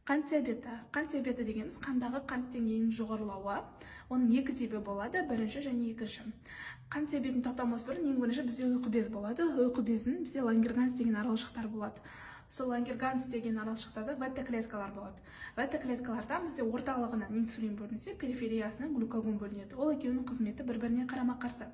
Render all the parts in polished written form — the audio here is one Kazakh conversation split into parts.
Қант диабеті дегеніміз қандағы қант деңгейінің жоғарылауы. Оның екі типі болады, бірінші және екінші. Қант диабетін тоқтамас бұрын ең бірінші бізде ұйқы без болады. Ұйқы безінің бізде Лангерганс деген аралшықтар болады. Сол Лангерганс деген аралшықтарда бета-клеткалар болады. Бета-клеткалардан бізде орталығынан инсулин бөлінсе, перифериясынан глюкагон бөлінеді. Ол екеуінің қызметі бір-біріне қарама-қарсы.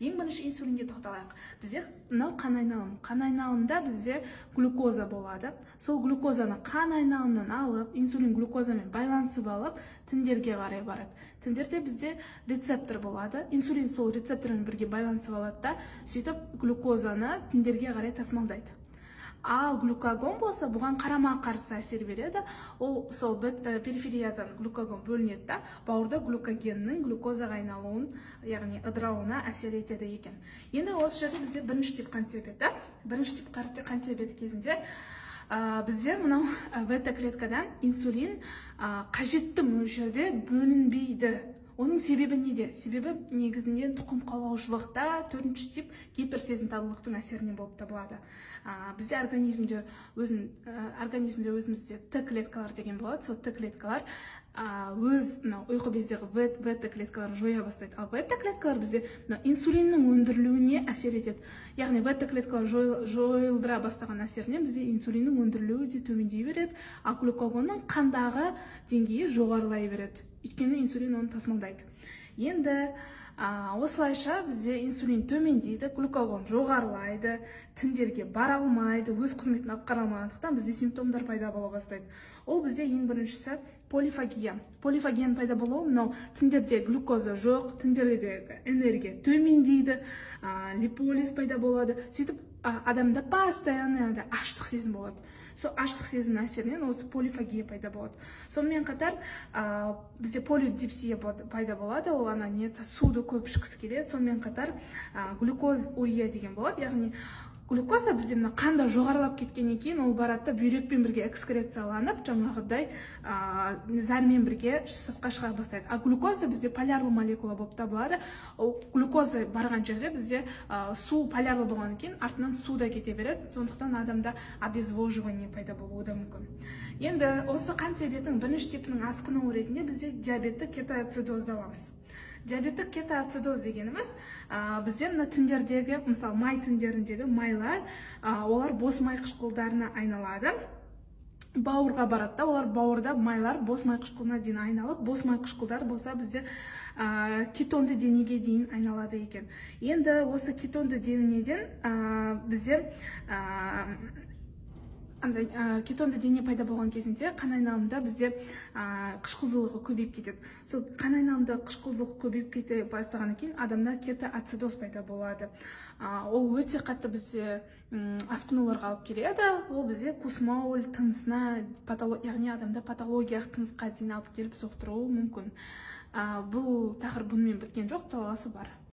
Ең бірінші инсулинге тоқталайық. Бізде мынау қан айналымы. Қан айналымында бізде глюкоза болады. Сол глюкозаны қан айналымынан алып, инсулин глюкозамен байланысып алып, тіндерге қарай барады. Тіндерде бізде рецептор болады. Инсулин сол рецептормен бірге байланысып алады да, сөйтіп глюкозаны тіндерге қарай тасымалдайды. Ал глюкагон болса, бұған қарама-қарсы әсер береді. Ол сол перифериядан глюкагон бөлінеді да, бауырда глюкогеннің глюкозаға айналуын, яғни ыдырауына әсер етеді екен. Енді осы жерде бізде бірінші тип қант диабеті. Бірінші тип қант диабеті кезінде бізде мынау бета-клеткадан инсулин қажетті мөлшерде бөлінбейді. Оның себебі неде? Себебі негізінде тұқым қуалаушылықта төртінші тип гиперсезімталдылықтың әсерінен болып табылады. Бізде организмде өзімізде Т клеткалар деген болады. Сол Т клеткалар өз ұйқы бездегі бета клеткаларын жоя бастайды. Ал бета клеткалар бізде инсулиннің өндірілуіне әсер етеді. Яғни бета клеткалар жойылдыра бастаған әсерінен бізде инсулиннің өндірілуі де төмендей береді, ал глюкагонның қандағы деңгейі жоғарылай береді. Өйткені инсулин оны тасымалдайды. Енді осылайша бізде инсулин төмендейді, глюкагон жоғарылайды, тіндерге бара алмайды, өз қызметін атқара алмағандықтан бізде симптомдар пайда бола бастайды. Ол бізде ең біріншісі полифагия. Полифагияның пайда болуы мынау тіндерде глюкоза жоқ, тіндердегі энергия төмендейді, липолиз пайда болады. Сөйтіп адамда постоянно аштық сезім болады. Сол аштық сезімнің әсерінен осы полифагия пайда болады. Сонымен қатар бізде полидипсия пайда болады. Ол суды көп ішкісі келеді. Сонымен қатар глюкозурия деген болады. Яғни глюкоза бізде қанда жоғарылап кеткеннен кейін ол барады бүйрекпен бірге экскрецияланып, жаңағыдай зармен бірге сыртқа шыға бастайды. А глюкоза бізде полярлы молекула болып табылады. Ол глюкоза барған жерде бізде су полярлы болғаннан кейін артынан су да кете береді. Сондықтан адамда обезвоживание пайда болуы да мүмкін. Енді осы қант диабетінің бірінші типінің асқынуы ретінде бізде диабетті кетоацидозды аламыз. Диабеттік кетоацидоз дегеніміз бізде тіндердегі, мысалы май тіндеріндегі майлар, олар бос май қышқылдарына айналады. Бауырға барады, олар бауырда майлар бос май қышқылына дейін айналып, бос май қышқылдар болса бізде кетонды денеге дейін айналады екен. Енді осы кетонды денеден бізде кетонды дене пайда болған кезінде қан айналымында бізде қышқылдылығы көбейіп кетеді. Сол қан айналымында қышқылдылық көбейіп кете бастағаннан кейін адамда кетоацидоз пайда болады. Ол өте қатты бізде асқынуларға алып келеді. Ол бізде кусмауль тынысына, яғни адамда патологиялық тынысқа дейін алып келіп соқтыруы мүмкін. Бұл тақырып бұнымен біткен жоқ, талғасы бар.